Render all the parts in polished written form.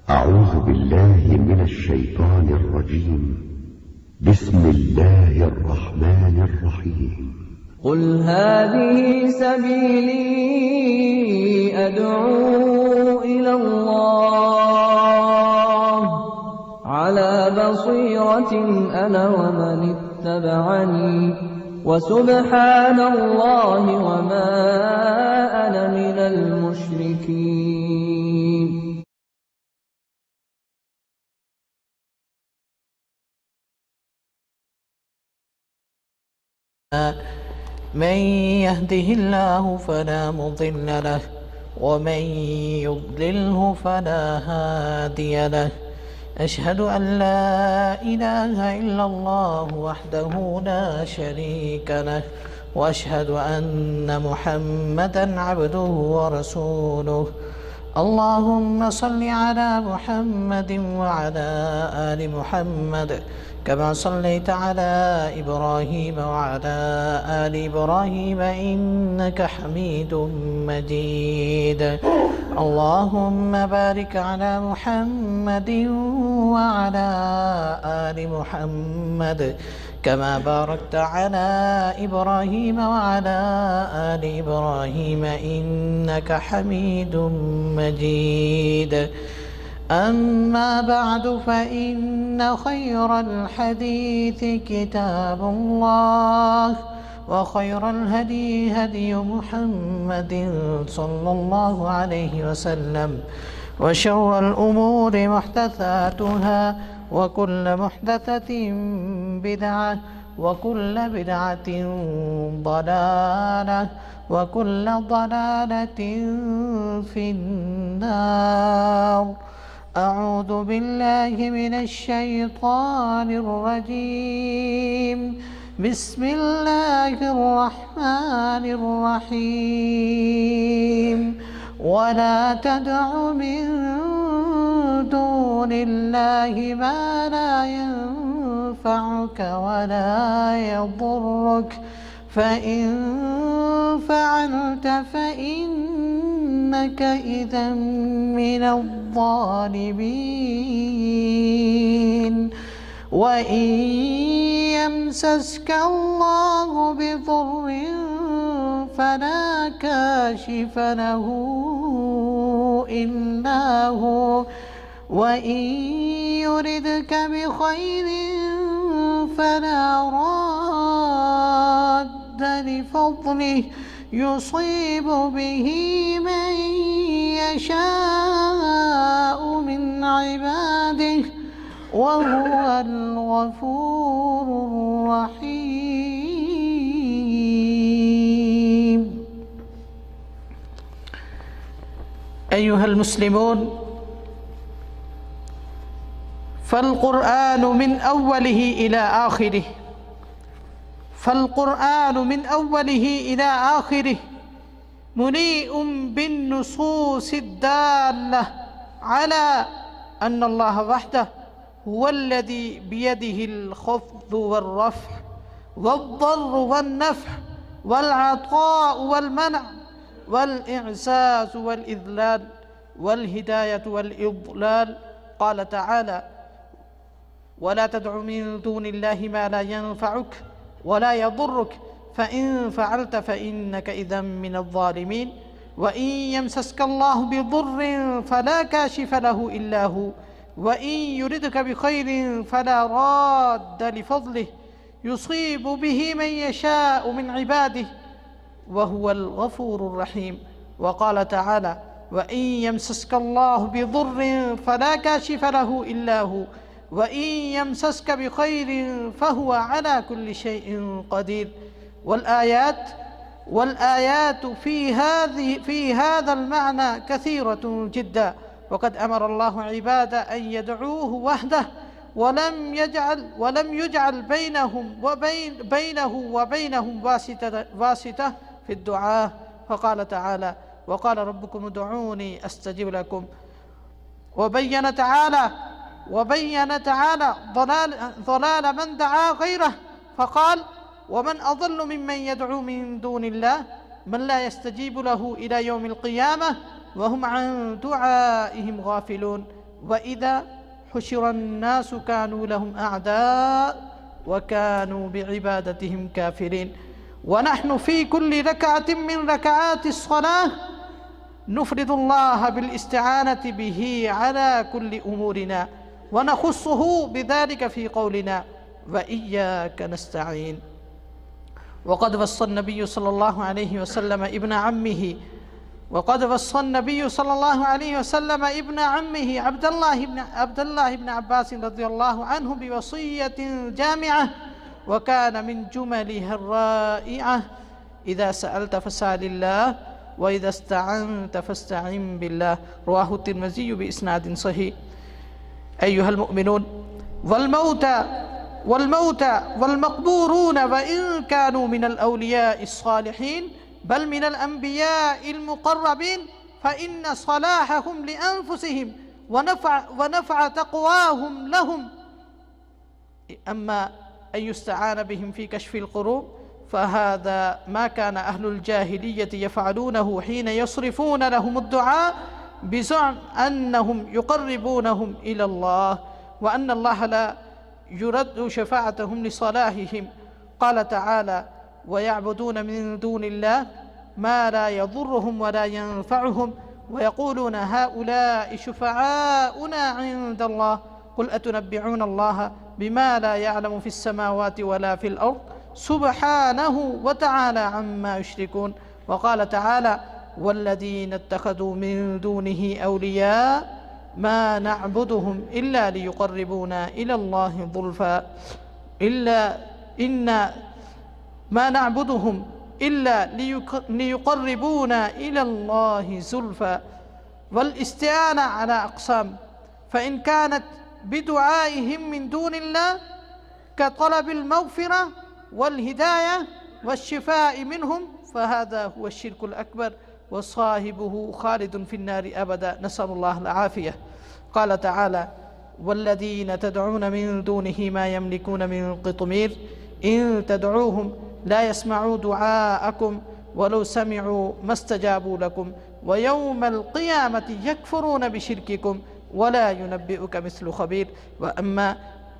أعوذ بالله من الشيطان الرجيم. بسم الله الرحمن الرحيم. قل هذه سبيلي أدعو إلى الله على بصيرة أنا ومن اتبعني وسبحان الله وما أنا من المشركين. من يهده الله فلا مضل له ومن يضلله فلا هادي له. أشهد أن لا إله إلا الله وحده لا شريك له وأشهد أن محمدا عبده ورسوله. اللهم صل على محمد وعلى آل محمد كما صليت على إبراهيم وعلى آل إبراهيم إنك حميد مجيد. اللهم بارك على محمد وعلى آل محمد كما باركت على إبراهيم وعلى آل إبراهيم إنك حميد مجيد. أما بعد فإن خير الحديث كتاب الله وخير الهدي هدي محمد صلى الله عليه وسلم وشر الأمور محدثاتها وكل محدثة بدعة وكل بدعة ضلالة وكل ضلالة في النار. أعوذ بالله من الشيطان الرجيم. بسم الله الرحمن الرحيم. ولا تدع من دون الله ما لا ينفعك ولا يضرك فإن فعلت فإنك إذا من الظالمين. وإن يمسسك الله بضر فلا كاشف له إلا هو وإن يردك بخير فلا راد لفضله يصيب به من يشاء من عباده وهو الغفور الرحيم. أيها المسلمون، فالقرآن من أوله إلى آخره مليء بالنصوص الدالة على أن الله وحده هو الذي بيده الخفض والرفع والضر والنفع والعطاء والمنع والإعزاز والإذلال والهداية والإضلال. قال تعالى: ولا تدع من دون الله ما لا ينفعك ولا يضرك فإن فعلت فإنك إذا من الظالمين. وإن يمسسك الله بضر فلا كاشف له إلا هو وإن يردك بخير فلا راد لفضله يصيب به من يشاء من عباده وهو الغفور الرحيم. وقال تعالى: وإن يمسسك الله بضر فلا كاشف له إلا هو وإن يمسسك بخير فهو على كل شيء قدير. والآيات في هذا المعنى كثيرة جدا، وقد أمر الله عباده أن يدعوه وحده ولم يجعل بينه وبينهم واسطة في الدعاء. فقال تعالى: وقال ربكم ادعوني أستجب لكم. وبين تعالى ضلال من دعا غيره فقال: ومن أضل ممن يدعو من دون الله من لا يستجيب له إلى يوم القيامة وهم عن دعائهم غافلون. وَإِذَا حُشِرَ النَّاسُ كَانُوا لَهُمْ أَعْدَاءَ وَكَانُوا بِعِبَادَتِهِمْ كَافِرِينَ ونحن في كل ركعة من ركعات الصلاة نفرد الله بالاستعانة به على كل أمورنا ونخصه بذلك في قولنا وإياك نستعين. وقد وصى النبي صلى الله عليه وسلم ابن عمه عبد الله بن عباس رضي الله عنه بوصية جامعة وكان من جملها الرائعة: إذا سألت فاسأل الله وإذا استعنت فاستعن بالله. رواه الترمذي بإسناد صحيح. أيها المؤمنون، والموتى والمقبورون وإن كانوا من الأولياء الصالحين بل من الأنبياء المقربين فإن صلاحهم لأنفسهم ونفع تقواهم لهم. أما أن يستعان بهم في كشف القروب فهذا ما كان أهل الجاهلية يفعلونه حين يصرفون لهم الدعاء بزعم أنهم يقربونهم إلى الله وأن الله لا يرد شفاعتهم لصلاحهم. قال تعالى: ويعبدون من دون الله ما لا يضرهم ولا ينفعهم ويقولون هؤلاء شفعاؤنا عند الله قل أتنبئون الله بما لا يعلم في السماوات ولا في الأرض سبحانه وتعالى عما يشركون. وقال تعالى: والذين اتخذوا من دونه أولياء ما نعبدهم إلا ليقربونا إلى الله زلفى ما نعبدهم إلا ليقربونا إلى الله زلفى. والاستعانة على أقسام، فإن كانت بدعائهم من دون الله كطلب المغفرة والهداية والشفاء منهم فهذا هو الشرك الأكبر وصاحبه خالد في النار أبدا، نسأل الله العافية. قال تعالى: والذين تدعون من دونه ما يملكون من قطمير إن تدعوهم لا يسمعوا دعاءكم ولو سمعوا ما استجابوا لكم ويوم القيامة يكفرون بشرككم ولا ينبئك مثل خبير. وأما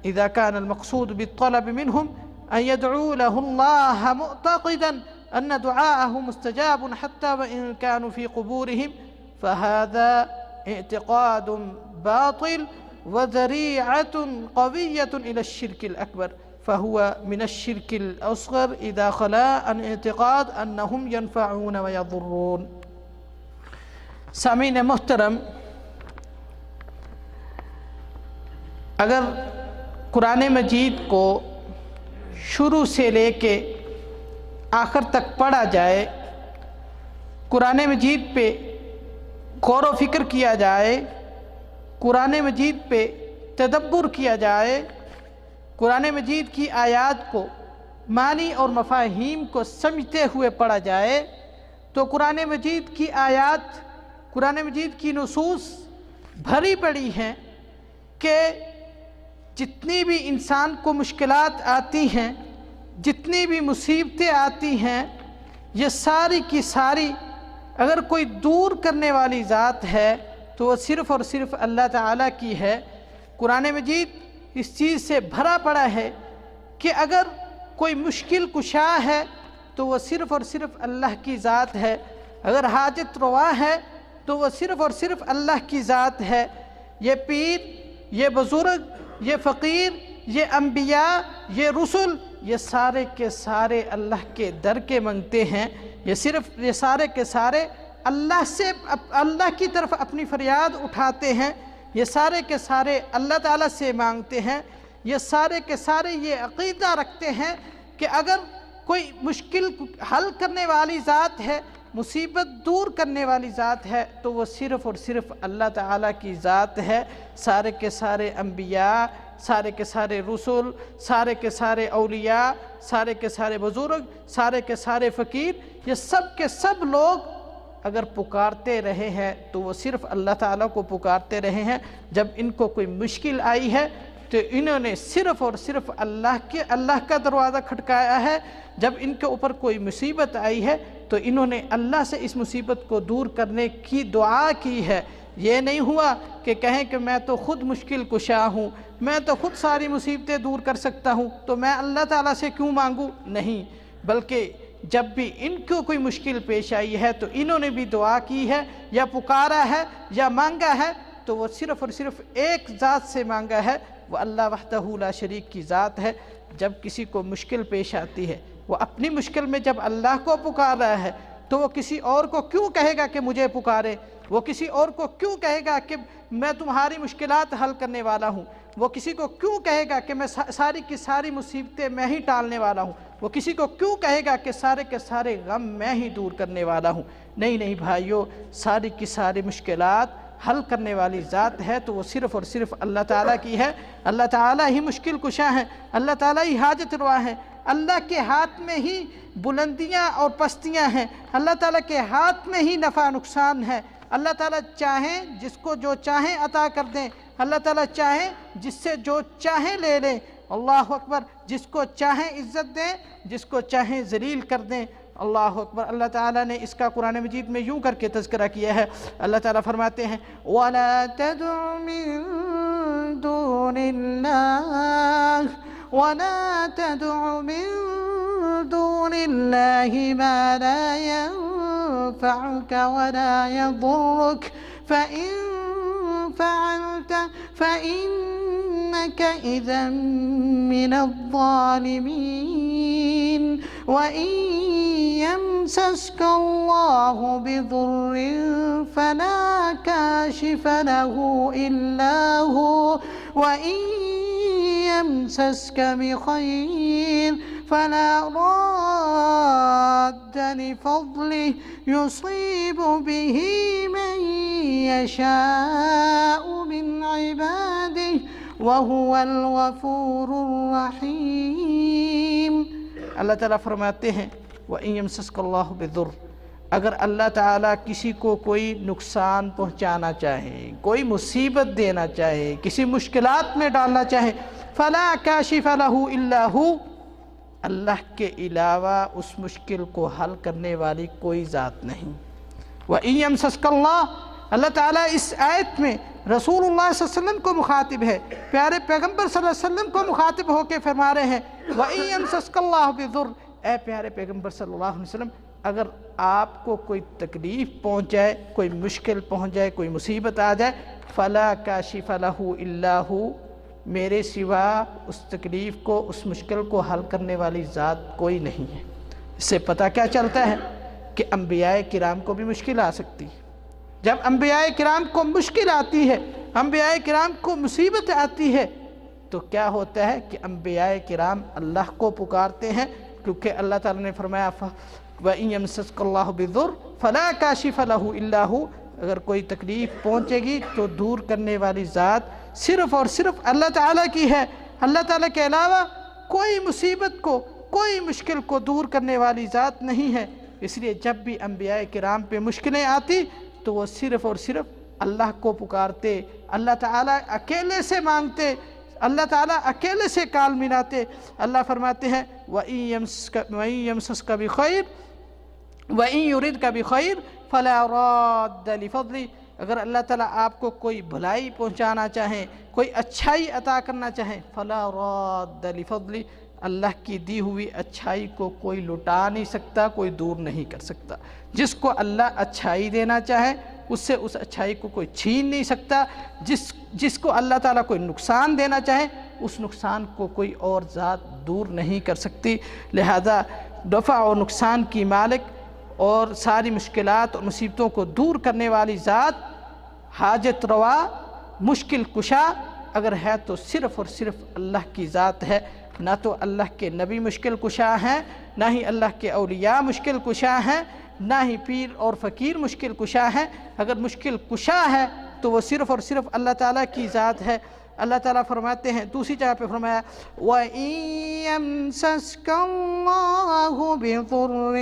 إذا كان المقصود بالطلب منهم أن يدعوا له الله معتقدا أن دعاءه مستجاب حتى وإن كانوا في قبورهم فهذا اعتقاد باطل وذريعة قوية إلى الشرك الأكبر، فهو من الشرك الأصغر إذا خلا عن اعتقاد أنهم ينفعون ويضرون. سامعین محترم، اگر قرآن مجید کو شروع سے لے کے آخر تک پڑھا جائے، قرآن مجید پہ غور و فکر کیا جائے، قرآن مجید پہ تدبر کیا جائے، قرآن مجید کی آیات کو معنی اور مفاہیم کو سمجھتے ہوئے پڑھا جائے تو قرآن مجید کی آیات، قرآن مجید کی نصوص بھری پڑی ہیں کہ جتنی بھی انسان کو مشکلات آتی ہیں، جتنی بھی مصیبتیں آتی ہیں، یہ ساری کی ساری اگر کوئی دور کرنے والی ذات ہے تو وہ صرف اور صرف اللہ تعالیٰ کی ہے۔ قرآن مجید اس چیز سے بھرا پڑا ہے کہ اگر کوئی مشکل کشا ہے تو وہ صرف اور صرف اللہ کی ذات ہے، اگر حاجت روا ہے تو وہ صرف اور صرف اللہ کی ذات ہے۔ یہ پیر، یہ بزرگ، یہ فقیر، یہ انبیاء، یہ رسل، یہ سارے کے سارے اللہ کے در کے منگتے ہیں۔ یہ سارے کے سارے اللہ کی طرف اپنی فریاد اٹھاتے ہیں، یہ سارے کے سارے اللہ تعالیٰ سے مانگتے ہیں، یہ سارے کے سارے یہ عقیدہ رکھتے ہیں کہ اگر کوئی مشکل حل کرنے والی ذات ہے، مصیبت دور کرنے والی ذات ہے تو وہ صرف اور صرف اللہ تعالیٰ کی ذات ہے۔ سارے کے سارے انبیاء، سارے کے سارے رسول، سارے کے سارے اولیاء، سارے کے سارے بزرگ، سارے کے سارے فقیر، یہ سب کے سب لوگ اگر پکارتے رہے ہیں تو وہ صرف اللہ تعالیٰ کو پکارتے رہے ہیں۔ جب ان کو کوئی مشکل آئی ہے تو انہوں نے صرف اور صرف اللہ کا دروازہ کھٹکایا ہے۔ جب ان کے اوپر کوئی مصیبت آئی ہے تو انہوں نے اللہ سے اس مصیبت کو دور کرنے کی دعا کی ہے۔ یہ نہیں ہوا کہ کہیں کہ میں تو خود مشکل کشا ہوں، میں تو خود ساری مصیبتیں دور کر سکتا ہوں، تو میں اللہ تعالیٰ سے کیوں مانگوں؟ نہیں، بلکہ جب بھی ان کو کوئی مشکل پیش آئی ہے تو انہوں نے بھی دعا کی ہے یا پکارا ہے یا مانگا ہے، تو وہ صرف اور صرف ایک ذات سے مانگا ہے، وہ اللہ وحدہ لا شریک کی ذات ہے۔ جب کسی کو مشکل پیش آتی ہے، وہ اپنی مشکل میں جب اللہ کو پکار رہا ہے تو وہ کسی اور کو کیوں کہے گا کہ مجھے پکارے؟ وہ کسی اور کو کیوں کہے گا کہ میں تمہاری مشکلات حل کرنے والا ہوں؟ وہ کسی کو کیوں کہے گا کہ میں ساری کی ساری مصیبتیں میں ہی ٹالنے والا ہوں؟ وہ کسی کو کیوں کہے گا کہ سارے کے سارے غم میں ہی دور کرنے والا ہوں؟ نہیں بھائیو، ساری کی ساری مشکلات حل کرنے والی ذات ہے تو وہ صرف اور صرف اللہ تعالیٰ کی ہے۔ اللہ تعالیٰ ہی مشکل کشا ہے، اللہ تعالیٰ ہی حاجت روا ہے، اللہ کے ہاتھ میں ہی بلندیاں اور پستیاں ہیں، اللہ تعالیٰ کے ہاتھ میں ہی نفع نقصان ہے۔ اللہ تعالیٰ چاہیں جس کو جو چاہیں عطا کر دیں، اللہ تعالیٰ چاہیں جس سے جو چاہیں لے لیں، اللہ اکبر، جس کو چاہیں عزت دیں، جس کو چاہیں ذلیل کر دیں، اللہ اکبر۔ اللہ تعالیٰ نے اس کا قرآن مجید میں یوں کر کے تذکرہ کیا ہے۔ اللہ تعالیٰ فرماتے ہیں وَلَا تَدْعُ مِن دُونِ اللَّهِ وَلَا تَدْعُ مِن دُونِ اللَّهِ مَا لَا يَنفَعُكَ وَلَا يَضُرُّكَ فَإِن فَعَلْتَ فَإِنَّكَ إِذًا مِّنَ الظَّالِمِينَ وَإِن يَمْسَسْكَ اللَّهُ بِضُرٍّ فَلَا كَاشِفَ لَهُ إِلَّا هُوَ وَإِن يَمْسَسْكَ بِخَيْرٍ فَلَا رَادَّ لِفَضْلِهِ يُصِيبُ بِهِ مَن يَشَاءُ مِنْ عِبَادِهِ وَهُوَ الْغَفُورُ الرَّحِيمُ۔ اللہ تعالیٰ فرماتے ہیں وَإِن يَمْسَسْكَ اللَّهُ بِضُرٍّ، اگر اللہ تعالیٰ کسی کو کوئی نقصان پہنچانا چاہے، کوئی مصیبت دینا چاہے، کسی مشکلات میں ڈالنا چاہے، فَلَا كَاشِفَ لَهُ إِلَّا هُوَ، اللہ کے علاوہ اس مشکل کو حل کرنے والی کوئی ذات نہیں۔ وَإِن يَمْسَسْكَ اللَّهُ، اللہ تعالیٰ اس آیت میں رسول اللہ صلی اللہ علیہ وسلم کو مخاطب ہے، پیارے پیغمبر صلی اللہ علیہ وسلم کو مخاطب ہو کے فرما رہے ہیں وَإِن يَمْسَسْكَ اللَّهُ بِضُرٍّ، اے پیارے پیغمبر صلی اللہ علیہ وسلم، اگر آپ کو کوئی تکلیف پہنچ جائے، کوئی مشکل پہنچ جائے، کوئی مصیبت آ جائے، فَلَا كَاشِفَ لَهُ إِلَّا هُوَ، میرے سوا اس تکلیف کو، اس مشکل کو حل کرنے والی ذات کوئی نہیں ہے۔ اس سے پتہ کیا چلتا ہے کہ انبیاء کرام کو بھی مشکل آ سکتی ہے۔ جب انبیاء کرام کو مشکل آتی ہے، انبیاء کرام کو مصیبت آتی ہے، تو کیا ہوتا ہے کہ انبیاء کرام اللہ کو پکارتے ہیں، کیونکہ اللہ تعالیٰ نے فرمایا وَإِن يَمْسَسْكَ اللَّهُ بِضُرٍّ فَلَا كَاشِفَ لَهُ إِلَّا هُوَ، اگر کوئی تکلیف پہنچے گی تو دور کرنے والی ذات صرف اور صرف اللہ تعالیٰ کی ہے۔ اللہ تعالیٰ کے علاوہ کوئی مصیبت کو، کوئی مشکل کو دور کرنے والی ذات نہیں ہے۔ اس لیے جب بھی انبیاء کرام پہ مشکلیں آتی تو وہ صرف اور صرف اللہ کو پکارتے، اللہ تعالیٰ اکیلے سے مانگتے، اللہ تعالیٰ اکیلے سے کال ملاتے۔ اللہ فرماتے ہیں وَإِن يَمْسَسْكَ بِخَيْرٍ وَإِن يُرِدْكَ بِخَيْرٍ فَلَا رَادَّ لِفَضْلِهِ، اگر اللہ تعالیٰ آپ کو کوئی بھلائی پہنچانا چاہیں، کوئی اچھائی عطا کرنا چاہیں، فَلَا رَادَّ لِفَضْلِهِ، اللہ کی دی ہوئی اچھائی کو کوئی لٹا نہیں سکتا، کوئی دور نہیں کر سکتا۔ جس کو اللہ اچھائی دینا چاہے اس سے اس اچھائی کو کوئی چھین نہیں سکتا، جس کو اللہ تعالیٰ کوئی نقصان دینا چاہے اس نقصان کو کوئی اور ذات دور نہیں کر سکتی۔ لہذا دفع و نقصان کی مالک اور ساری مشکلات اور مصیبتوں کو دور کرنے والی ذات، حاجت روا، مشکل کشا اگر ہے تو صرف اور صرف اللہ کی ذات ہے۔ نہ تو اللہ کے نبی مشکل کشا ہیں، نہ ہی اللہ کے اولیاء مشکل کشا ہیں، نہ ہی پیر اور فقیر مشکل کشا ہیں۔ اگر مشکل کشا ہے تو وہ صرف اور صرف اللہ تعالیٰ کی ذات ہے۔ اللہ تعالیٰ فرماتے ہیں دوسری جگہ پہ فرمایا وَإِن يَمْسَسْكَ اللَّهُ بِضُرٍّ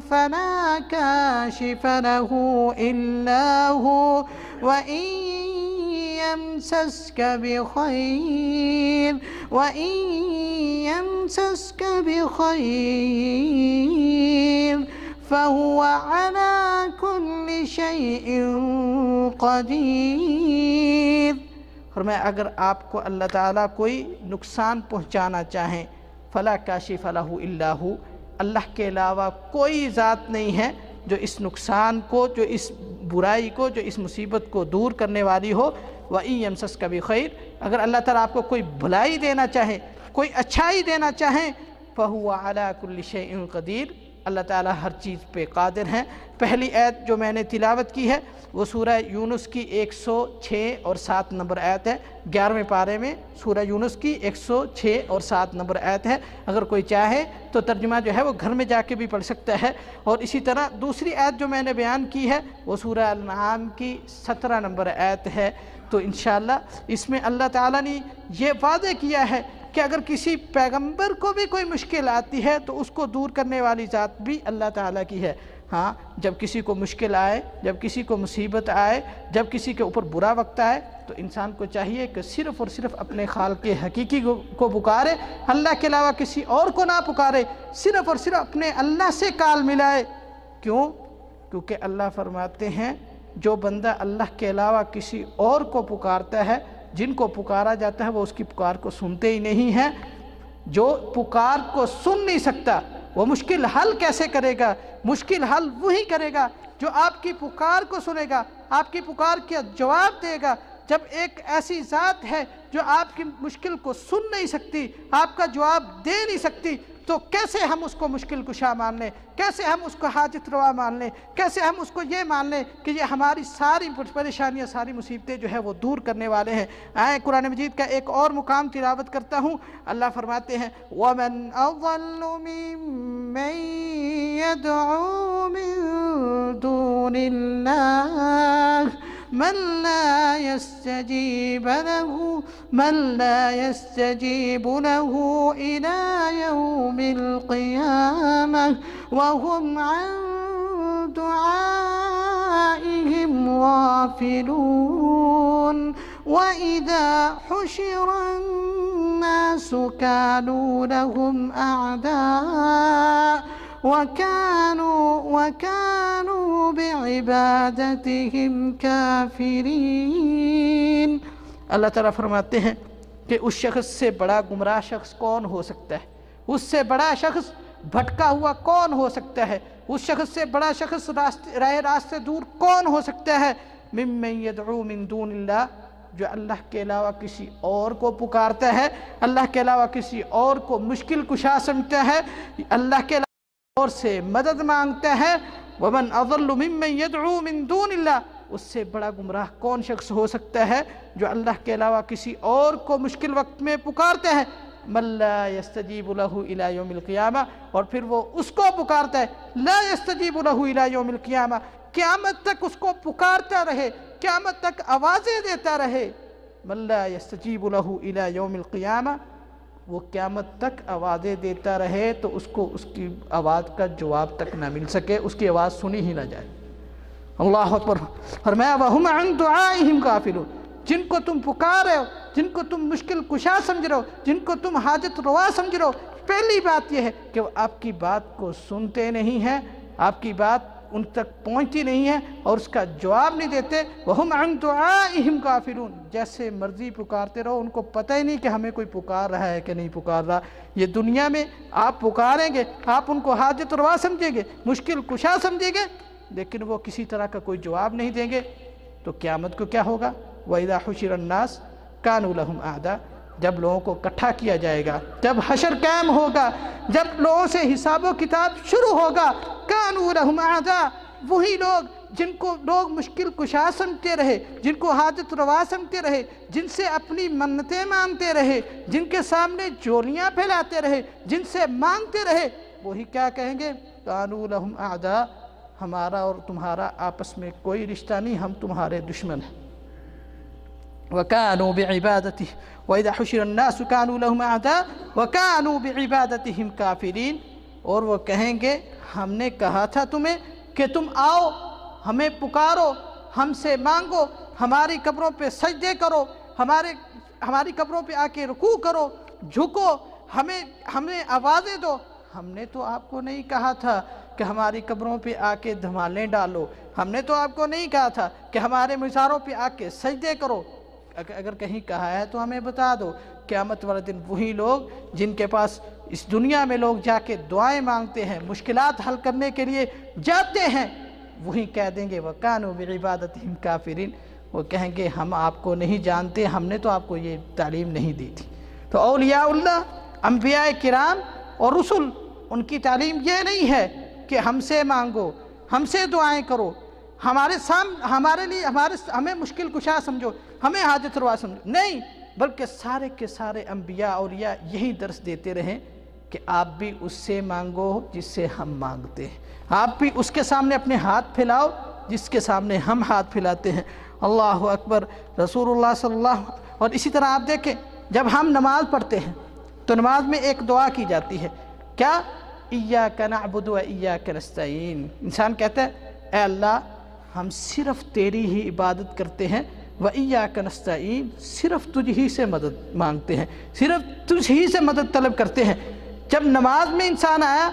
فَلَا كَاشِفَ لَهُ إِلَّا هُوَ وَإِن يَمْسَسْكَ بِخَيْرٍ وَإِن يَمْسَسْكَ بِخَيْرٍ فهو على كل شيء قدیر۔ فرمایا اگر آپ کو اللہ تعالیٰ کوئی نقصان پہنچانا چاہیں فلا کاشف لہ الا ہو، اللہ کے علاوہ کوئی ذات نہیں ہے جو اس نقصان کو، جو اس برائی کو، جو اس مصیبت کو دور کرنے والی ہو۔ وَإِن يَمْسَسْكَ بِخَيْرٍ، اگر اللہ تعالیٰ آپ کو کوئی بھلائی دینا چاہے، کوئی اچھائی دینا چاہیں، فَهُوَ عَلَى كُلِّ شَيْءٍ قدیر، اللہ تعالیٰ ہر چیز پہ قادر ہیں۔ پہلی آیت جو میں نے تلاوت کی ہے وہ سورہ یونس کی 106 اور 7 نمبر آیت ہے، 11ویں پارے میں سورہ یونس کی 106 اور 7 نمبر آیت ہے۔ اگر کوئی چاہے تو ترجمہ جو ہے وہ گھر میں جا کے بھی پڑھ سکتا ہے۔ اور اسی طرح دوسری آیت جو میں نے بیان کی ہے وہ سورہ الانعام کی 17 نمبر آیت ہے۔ تو انشاءاللہ اس میں اللہ تعالیٰ نے یہ وعدہ کیا ہے کہ اگر کسی پیغمبر کو بھی کوئی مشکل آتی ہے تو اس کو دور کرنے والی ذات بھی اللہ تعالیٰ کی ہے۔ ہاں، جب کسی کو مشکل آئے، جب کسی کو مصیبت آئے، جب کسی کے اوپر برا وقت آئے تو انسان کو چاہیے کہ صرف اور صرف اپنے خالق حقیقی کو پکارے، اللہ کے علاوہ کسی اور کو نہ پکارے، صرف اور صرف اپنے اللہ سے کال ملائے۔ کیوں؟ کیونکہ اللہ فرماتے ہیں جو بندہ اللہ کے علاوہ کسی اور کو پکارتا ہے، جن کو پکارا جاتا ہے وہ اس کی پکار کو سنتے ہی نہیں ہیں۔ جو پکار کو سن نہیں سکتا وہ مشکل حل کیسے کرے گا؟ مشکل حل وہی کرے گا جو آپ کی پکار کو سنے گا، آپ کی پکار کا جواب دے گا۔ جب ایک ایسی ذات ہے جو آپ کی مشکل کو سن نہیں سکتی، آپ کا جواب دے نہیں سکتی، تو کیسے ہم اس کو مشکل کشا مان لیں؟ کیسے ہم اس کو حاجت روا مان لیں؟ کیسے ہم اس کو یہ مان لیں کہ یہ ہماری ساری پریشانیاں، ساری مصیبتیں جو ہے وہ دور کرنے والے ہیں؟ آئے قرآن مجید کا ایک اور مقام تلاوت کرتا ہوں۔ اللہ فرماتے ہیں وَمَنْ أَضَلُّ مِمَّنْ يَدْعُو مِن دُونِ اللَّهِ من لا يستجيب له إلى يوم القيامة وهم عن دعائهم غافلون وإذا حشر الناس كانوا لهم أعداء وَكَانُوا بِعِبَادَتِهِمْ كَافِرِينَ۔ اللہ تعالیٰ فرماتے ہیں کہ اس شخص سے بڑا گمراہ شخص کون ہو سکتا ہے؟ اس سے بڑا شخص بھٹکا ہوا کون ہو سکتا ہے؟ اس شخص سے بڑا شخص راہ راستے دور کون ہو سکتا ہے؟ مِمَّن يَدْعُو مِن دُونِ اللَّهِ، جو اللہ کے علاوہ کسی اور کو پکارتا ہے، اللہ کے علاوہ کسی اور کو مشکل کشا سمجھتا ہے، اللہ کے اور سے مدد مانگتا ہے۔ وَمَنْ أَضَلُّ مِمَّنْ يَدْعُو مِن دُونِ اللَّهِ، اس سے بڑا گمراہ کون شخص ہو سکتا ہے جو اللہ کے علاوہ کسی اور کو مشکل وقت میں پکارتا ہے؟ مَن لَا يَسْتَجِيبُ لَهُ إِلَى يَوْمِ الْقِيَامَةِ، اور پھر وہ اس کو پکارتا ہے لَا يَسْتَجِيبُ لَهُ إِلَى يَوْمِ الْقِيَامَةِ، قیامت تک اس کو پکارتا رہے، قیامت تک آوازیں دیتا رہے۔ مَن لَا يَسْتَجِيبُ لَهُ إِلَى يَوْمِ الْقِيَامَةِ، وہ قیامت تک آوازیں دیتا رہے تو اس کو اس کی آواز کا جواب تک نہ مل سکے، اس کی آواز سنی ہی نہ جائے۔ اللہ اکبر۔ فرمایا وَهُمْ عَنْ دُعَائِهِمْ غَافِلُونَ، جن کو تم پکار رہے ہو، جن کو تم مشکل کشا سمجھ رہے ہو، جن کو تم حاجت روا سمجھ رہے ہو، پہلی بات یہ ہے کہ وہ آپ کی بات کو سنتے نہیں ہیں، آپ کی بات ان تک پہنچتی نہیں ہے اور اس کا جواب نہیں دیتے۔ وَهُمْ عَنْ دُعَائِهِمْ غَافِلُونَ، جیسے مرضی پکارتے رہو، ان کو پتہ ہی نہیں کہ ہمیں کوئی پکار رہا ہے کہ نہیں پکار رہا۔ یہ دنیا میں آپ پکاریں گے، آپ ان کو حاجت روا سمجھیں گے، مشکل کشا سمجھیں گے، لیکن وہ کسی طرح کا کوئی جواب نہیں دیں گے، تو قیامت کو کیا ہوگا؟ وَإِذَا حُشِرَ النَّاسُ كَانُوا لَهُمْ أَعْدَاءَ، جب لوگوں کو اکٹھا کیا جائے گا، جب حشر قائم ہوگا، جب لوگوں سے حساب و کتاب شروع ہوگا، كَانُوا لَهُمْ أَعْدَاءَ، وہی لوگ جن کو لوگ مشکل کشا سمجھتے رہے، جن کو حاجت روا سمجھتے رہے، جن سے اپنی منتیں مانتے رہے، جن کے سامنے جولیاں پھیلاتے رہے، جن سے مانگتے رہے، وہی کیا کہیں گے؟ كَانُوا لَهُمْ أَعْدَاءَ، ہمارا اور تمہارا آپس میں کوئی رشتہ نہیں، ہم تمہارے دشمن ہیں۔ وَكَانُوا بِعِبَادَتِهِ وَإِذَا حُشِرَ النَّاسُ كَانُوا لَهُمْ أَعْدَاءَ وَكَانُوا بِعِبَادَتِهِمْ كَافِرِينَ، اور وہ کہیں گے ہم نے کہا تھا تمہیں کہ تم آؤ، ہمیں پکارو، ہم سے مانگو، ہماری قبروں پہ سجدے کرو، ہماری قبروں پہ آ کے رکوع کرو، جھکو، ہمیں آوازیں دو۔ ہم نے تو آپ کو نہیں کہا تھا کہ ہماری قبروں پہ آ کے دھمالیں ڈالو، ہم نے تو آپ کو نہیں کہا تھا کہ ہمارے مزاروں پہ آ کے سجدے کرو۔ اگر کہیں کہا ہے تو ہمیں بتا دو۔ قیامت والے دن وہی لوگ جن کے پاس اس دنیا میں لوگ جا کے دعائیں مانگتے ہیں، مشکلات حل کرنے کے لیے جاتے ہیں، وہی کہہ دیں گے وَكَانُوا بِعِبَادَتِهِمْ كَافِرِينَ، وہ کہیں گے ہم آپ کو نہیں جانتے، ہم نے تو آپ کو یہ تعلیم نہیں دی تھی۔ تو اولیاء اللہ، انبیاء کرام اور رسل، ان کی تعلیم یہ نہیں ہے کہ ہم سے مانگو، ہم سے دعائیں کرو، ہمارے لیے ہمیں مشکل کشا سمجھو، ہمیں حاجت روا سمجھو، نہیں، بلکہ سارے کے سارے انبیاء اولیاء یہی درس دیتے رہیں کہ آپ بھی اس سے مانگو جس سے ہم مانگتے ہیں، آپ بھی اس کے سامنے اپنے ہاتھ پھیلاؤ جس کے سامنے ہم ہاتھ پھیلاتے ہیں۔ اللہ اکبر، رسول اللہ صلی اللہ علیہ وسلم۔ اور اسی طرح آپ دیکھیں جب ہم نماز پڑھتے ہیں تو نماز میں ایک دعا کی جاتی ہے، کیا؟ ایاک نعبد و ایاک نستعین۔ انسان کہتا ہے اے اللہ ہم صرف تیری ہی عبادت کرتے ہیں، و ایاک نستعین، صرف تجھ ہی سے مدد مانگتے ہیں، صرف تجھ ہی سے مدد طلب کرتے ہیں۔ جب نماز میں انسان آیا،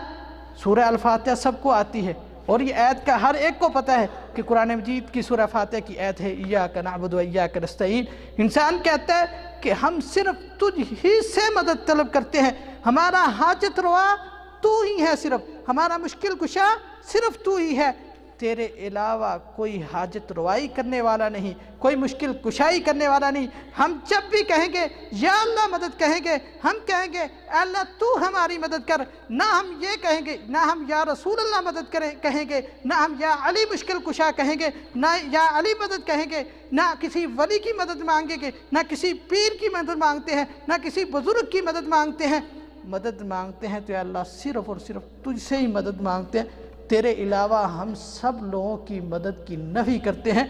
سورہ الفاتحہ سب کو آتی ہے، اور یہ آیت کا ہر ایک کو پتہ ہے کہ قرآن مجید کی سورہ فاتحہ کی آیت ہے ایاک نعبد و ایاک نستعین۔ انسان کہتا ہے کہ ہم صرف تجھ ہی سے مدد طلب کرتے ہیں، ہمارا حاجت روا تو ہی ہے، صرف ہمارا مشکل کشا صرف تو ہی ہے، تیرے علاوہ کوئی حاجت روائی کرنے والا نہیں، کوئی مشکل کشائی کرنے والا نہیں۔ ہم جب بھی کہیں گے یا اللہ مدد کہیں گے، ہم کہیں گے اے اللہ تو ہماری مدد کر، نہ ہم یہ کہیں گے، نہ ہم یا رسول اللہ مدد کہیں گے، نہ ہم یا علی مشکل کشا کہیں گے، نہ یا علی مدد کہیں گے، نہ کسی ولی کی مدد مانگیں گے، نہ کسی پیر کی مدد مانگتے ہیں، نہ کسی بزرگ کی مدد مانگتے ہیں۔ مدد مانگتے ہیں تو یا اللہ صرف اور صرف تجھ سے ہی مدد مانگتے ہیں، تیرے علاوہ ہم سب لوگوں کی مدد کی نفی کرتے ہیں۔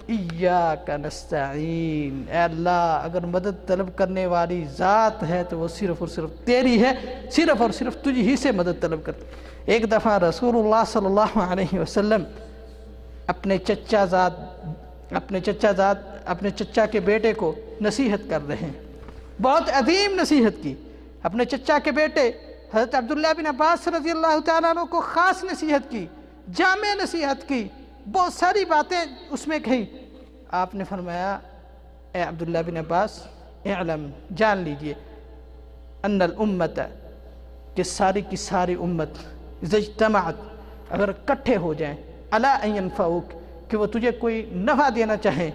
ایاک نستعین، اے اللہ اگر مدد طلب کرنے والی ذات ہے تو وہ صرف اور صرف تیری ہے، صرف اور صرف تجھ ہی سے مدد طلب کرتے۔ ایک دفعہ رسول اللہ صلی اللہ علیہ وسلم اپنے چچا کے بیٹے کو نصیحت کر رہے ہیں، بہت عظیم نصیحت کی۔ اپنے چچا کے بیٹے حضرت عبداللہ بن عباس رضی اللہ تعالیٰ عنہ کو خاص نصیحت کی، جامع نصیحت کی، بہت ساری باتیں اس میں کہیں۔ آپ نے فرمایا اے عبداللہ بن عباس اعلم، جان لیجئے، ان الامت، کہ ساری کی ساری امت، اذا اجتمعت، اگر اکٹھے ہو جائیں، علی ان ینفعوک، کہ وہ تجھے کوئی نفع دینا چاہیں،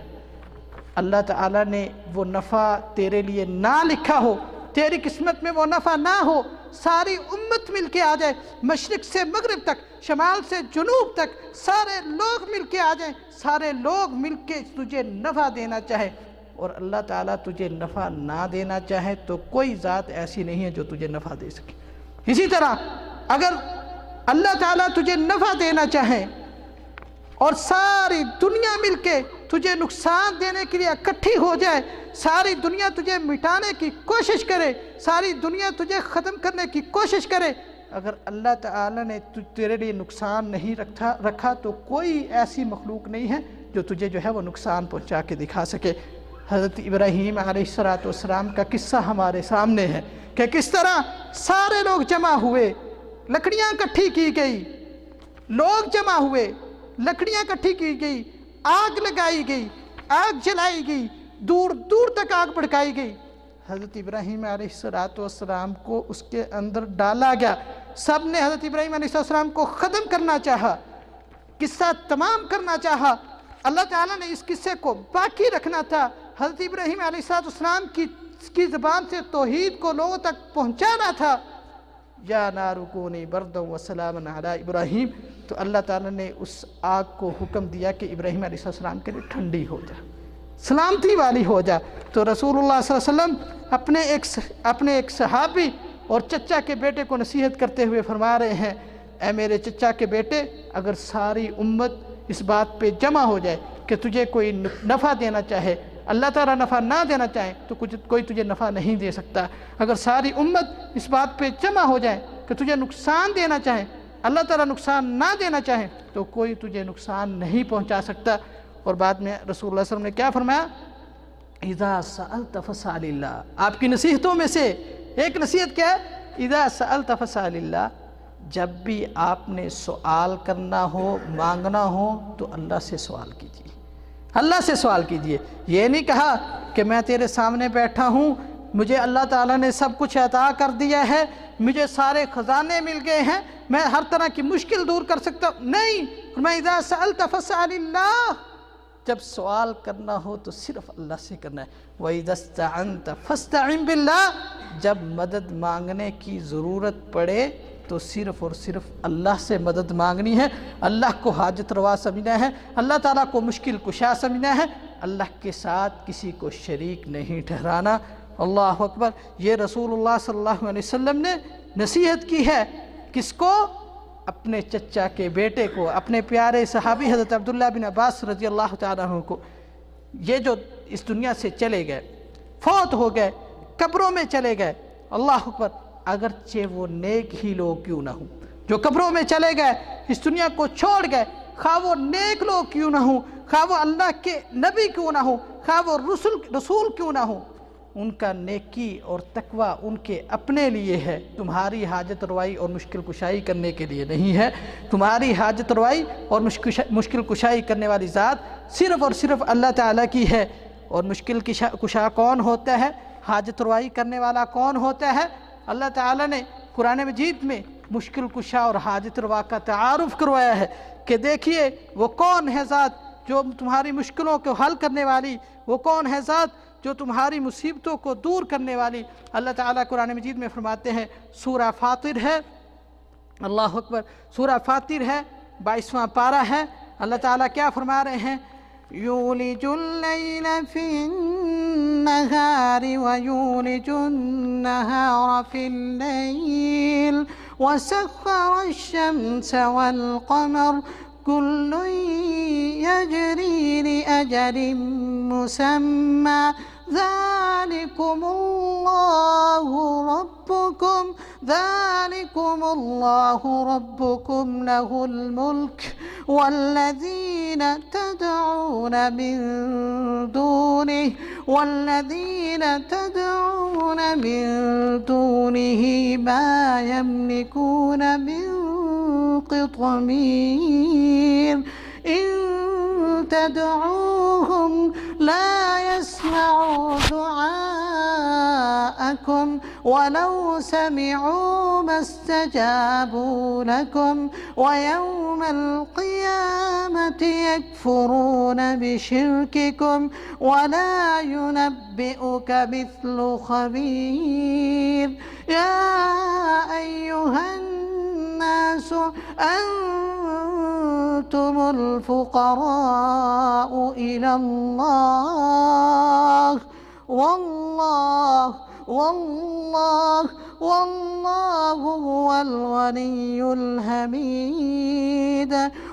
اللہ تعالیٰ نے وہ نفع تیرے لیے نہ لکھا ہو، تیری قسمت میں وہ نفع نہ ہو، ساری امت مل کے آ جائے، مشرق سے مغرب تک، شمال سے جنوب تک، سارے لوگ مل کے آ جائیں، سارے لوگ مل کے تجھے نفع دینا چاہے، اور اللہ تعالیٰ تجھے نفع نہ دینا چاہے تو کوئی ذات ایسی نہیں ہے جو تجھے نفع دے سکے۔ اسی طرح اگر اللہ تعالیٰ تجھے نفع دینا چاہے اور ساری دنیا مل کے تجھے نقصان دینے کے لیے اکٹھی ہو جائے، ساری دنیا تجھے مٹانے کی کوشش کرے، ساری دنیا تجھے ختم کرنے کی کوشش کرے، اگر اللہ تعالیٰ نے تیرے لیے نقصان نہیں رکھا تو کوئی ایسی مخلوق نہیں ہے جو تجھے جو ہے وہ نقصان پہنچا کے دکھا سکے۔ حضرت ابراہیم علیہ السلام کا قصہ ہمارے سامنے ہے کہ کس طرح سارے لوگ جمع ہوئے، لکڑیاں اکٹھی کی گئی، لوگ جمع ہوئے، لکڑیاں اکٹھی کی گئی، آگ لگائی گئی، آگ جلائی گئی، دور دور تک آگ بھڑکائی گئی، حضرت ابراہیم علیہ السلام کو اس کے اندر ڈالا گیا، سب نے حضرت ابراہیم علیہ السلام کو ختم کرنا چاہا، قصہ تمام کرنا چاہا، اللہ تعالیٰ نے اس قصے کو باقی رکھنا تھا، حضرت ابراہیم علیہ السلام کی زبان سے توحید کو لوگوں تک پہنچانا تھا۔ یا نار کونی بردا وسلاما علی ابراہیم، تو اللہ تعالیٰ نے اس آگ کو حکم دیا کہ ابراہیم علیہ السلام کے لیے ٹھنڈی ہو جا، سلامتی والی ہو جا۔ تو رسول اللہ صلی اللہ علیہ وسلم اپنے ایک صحابی اور چچا کے بیٹے کو نصیحت کرتے ہوئے فرما رہے ہیں، اے میرے چچا کے بیٹے، اگر ساری امت اس بات پہ جمع ہو جائے کہ تجھے کوئی نفع دینا چاہے، اللہ تعالیٰ نفع نہ دینا چاہے تو کوئی تجھے نفع نہیں دے سکتا، اگر ساری امت اس بات پہ جمع ہو جائے کہ تجھے نقصان دینا چاہے، اللہ تعالیٰ نقصان نہ دینا چاہے تو کوئی تجھے نقصان نہیں پہنچا سکتا۔ اور بعد میں رسول اللہ صلی اللہ علیہ وسلم نے کیا فرمایا؟ اذا سألت فاسأل اللہ۔ آپ کی نصیحتوں میں سے ایک نصیحت کیا ہے؟ اذا سألت فاسأل اللہ، جب بھی آپ نے سوال کرنا ہو، مانگنا ہو تو اللہ سے سوال کیجیے، اللہ سے سوال کیجیے۔ یہ نہیں کہا کہ میں تیرے سامنے بیٹھا ہوں، مجھے اللہ تعالیٰ نے سب کچھ عطا کر دیا ہے، مجھے سارے خزانے مل گئے ہیں، میں ہر طرح کی مشکل دور کر سکتا ہوں۔ نہیں، فرمایا اذا سألت فاسأل اللہ، جب سوال کرنا ہو تو صرف اللہ سے کرنا ہے۔ وَإِذَا اسْتَعَنْتَ فَاسْتَعِنْ بِاللَّهِ، جب مدد مانگنے کی ضرورت پڑے تو صرف اور صرف اللہ سے مدد مانگنی ہے، اللہ کو حاجت روا سمجھنا ہے، اللہ تعالیٰ کو مشکل کشا سمجھنا ہے، اللہ کے ساتھ کسی کو شریک نہیں ٹھہرانا۔ اللہ اکبر۔ یہ رسول اللہ صلی اللہ علیہ وسلم نے نصیحت کی ہے، کس کو؟ اپنے چچا کے بیٹے کو، اپنے پیارے صحابی حضرت عبداللہ بن عباس رضی اللہ تعالیٰ عنہ کو۔ یہ جو اس دنیا سے چلے گئے، فوت ہو گئے، قبروں میں چلے گئے، اللہ اکبر، اگرچہ وہ نیک ہی لوگ کیوں نہ ہوں، جو قبروں میں چلے گئے، اس دنیا کو چھوڑ گئے، خواہ وہ نیک لوگ کیوں نہ ہوں، خواہ وہ اللہ کے نبی کیوں نہ ہوں، خواہ وہ رسول کیوں نہ ہوں، ان کا نیکی اور تقوی ان کے اپنے لیے ہے، تمہاری حاجت روائی اور مشکل کشائی کرنے کے لیے نہیں ہے۔ تمہاری حاجت روائی اور مشکل کشائی کرنے والی ذات صرف اور صرف اللہ تعالیٰ کی ہے۔ اور مشکل کشا کون ہوتا ہے؟ حاجت روائی کرنے والا کون ہوتا ہے؟ اللہ تعالیٰ نے قرآن مجید میں مشکل کشا اور حاجت روا کا تعارف کروایا ہے کہ دیکھیے وہ کون ہے ذات جو تمہاری مشکلوں کو حل کرنے والی، وہ کون ہے ذات جو تمہاری مصیبتوں کو دور کرنے والی۔ اللہ تعالیٰ قرآن مجید میں فرماتے ہیں، سورہ فاطر ہے، اللہ اکبر، سورہ فاطر ہے، 22واں پارہ ہے، اللہ تعالیٰ کیا فرما رہے ہیں؟ یولج اللیل فی النہار ویولج النہار فی اللیل وسخر الشمس والقمر كل يجري لأجل مسمى ذلكم الله ربكم له الملك والذين تدعون من دونه ما يملكون من قطمير إن تدعوهم لا يسمعوا دعاءكم ولو سمعوا ما استجابوا لكم ويوم القيامة يكفرون بشرككم ولا ينبئك مثل خبير يا أيها الناس أنتم الفقراء إلى الله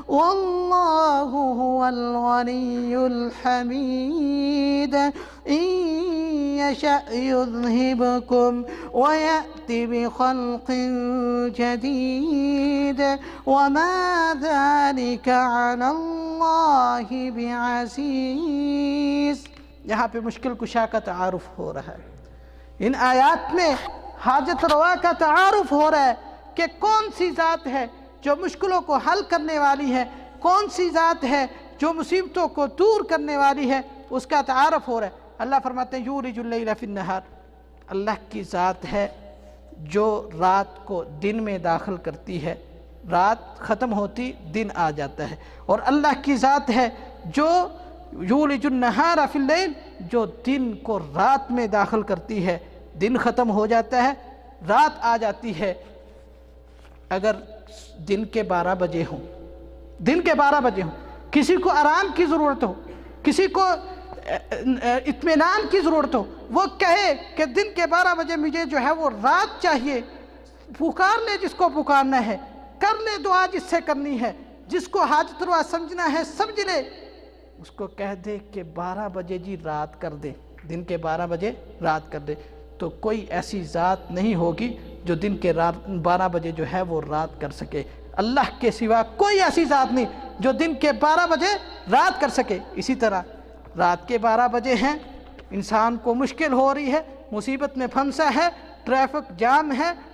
والله هو الغني الحميد إن يشأ يذهبكم ويأتي بخلق جديد وما ذلك على الله بعزيز۔ یہاں پہ مشکل کشا کا تعارف ہو رہا ہے، ان آیات میں حاجت روا کا تعارف ہو رہا ہے کہ کون سی ذات ہے جو مشکلوں کو حل کرنے والی ہے، کون سی ذات ہے جو مصیبتوں کو دور کرنے والی ہے، اس کا تعارف ہو رہا ہے۔ اللہ فرماتے ہیں یولج اللیل فی النہار، اللہ کی ذات ہے جو رات کو دن میں داخل کرتی ہے، رات ختم ہوتی دن آ جاتا ہے، اور اللہ کی ذات ہے جو یولج النہار فی اللیل، جو دن کو رات میں داخل کرتی ہے، دن ختم ہو جاتا ہے، رات آ جاتی ہے۔ اگر دن کے 12 بجے ہوں، کسی کو آرام کی ضرورت ہو، کسی کو اطمینان کی ضرورت ہو، وہ کہے کہ دن کے 12 بجے مجھے جو ہے وہ رات چاہیے، پکار لے جس کو پکارنا ہے، کر لے دعا جس سے کرنی ہے، جس کو حاجت روا سمجھنا ہے سمجھ لے، اس کو کہہ دے کہ 12 بجے جی رات کر دے، دن کے 12 بجے رات کر دے، تو کوئی ایسی ذات نہیں ہوگی جو دن کے 12 بجے جو ہے وہ رات کر سکے۔ اللہ کے سوا کوئی ایسی ذات نہیں جو دن کے 12 بجے رات کر سکے۔ اسی طرح رات کے 12 بجے ہیں، انسان کو مشکل ہو رہی ہے، مصیبت میں پھنسا ہے، ٹریفک جام ہے،